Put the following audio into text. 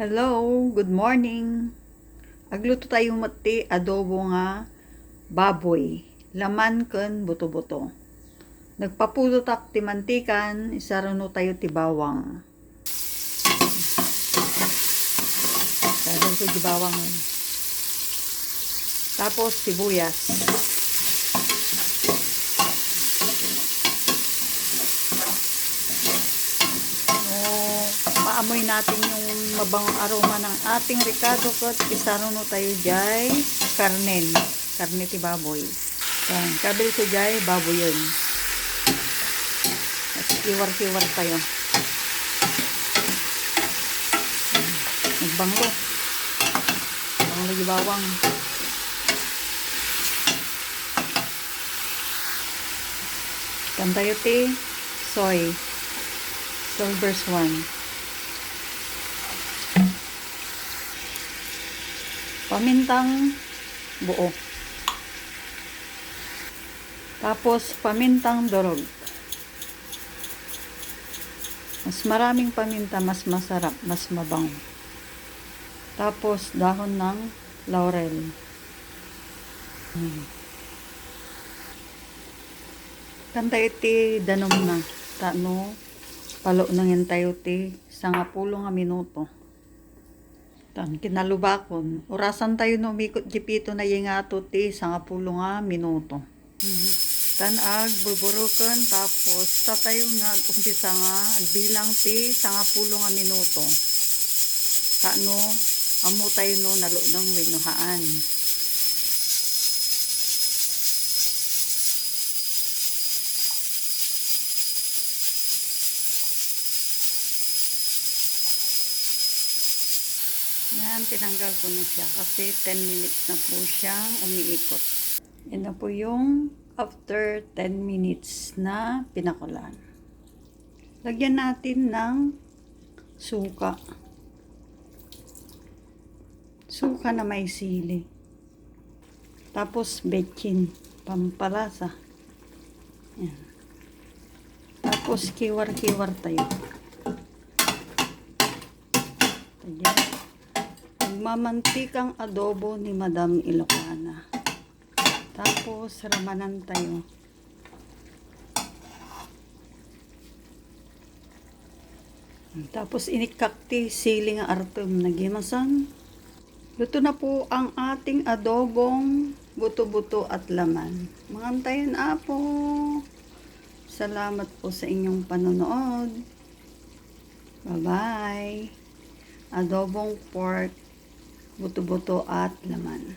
Hello, good morning. Agluto tayo mati adobo nga baboy. Laman ken buto-buto. Nagpapulo tak ti mantikan, isaruno tayo ti bawang. Dadal ko ti bawang. Tapos sibuyas. Maamoy natin yung mabangong aroma ng ating ricado kat isaruno tayo jay karne ti baboy. Yan, kabil ko jay baboy yun. At kiwar-kiwar tayo. Nagbanglo yung bawang. Kan tayo ti soy verse 1. Pamintang buo. Tapos pamintang durog. Mas maraming paminta, mas masarap, mas mabango. Tapos dahon ng laurel. Kantay ti danom na. Tano, palo nangin tayo ti 10 nga minuto. Tan kinalubakon. Orasan tayo no mikot jipito na yengato ti 10 nga minuto. Tan ag buburuken tapos tatayo nga umpisa nga bilang ti 10 nga minuto. Tano amo tayo no nalo ng winuhaan. Yan, tinanggal ko na siya kasi 10 minutes na po siyang umiikot. Yan na po yung after 10 minutes na pinakulan. Lagyan natin ng suka. Suka na may sili. Tapos betchin, pampalasa. Yan. Tapos kiwar-kiwar tayo. Ayan. Mamantikang adobo ni Madam Ilocana. Tapos ramanan tayo. Tapos inikakti siling artom nagimasan. Luto na po ang ating adobong buto-buto at laman. Mangantayan po. Salamat po sa inyong panonood. Bye-bye. Adobong pork buto-buto at laman.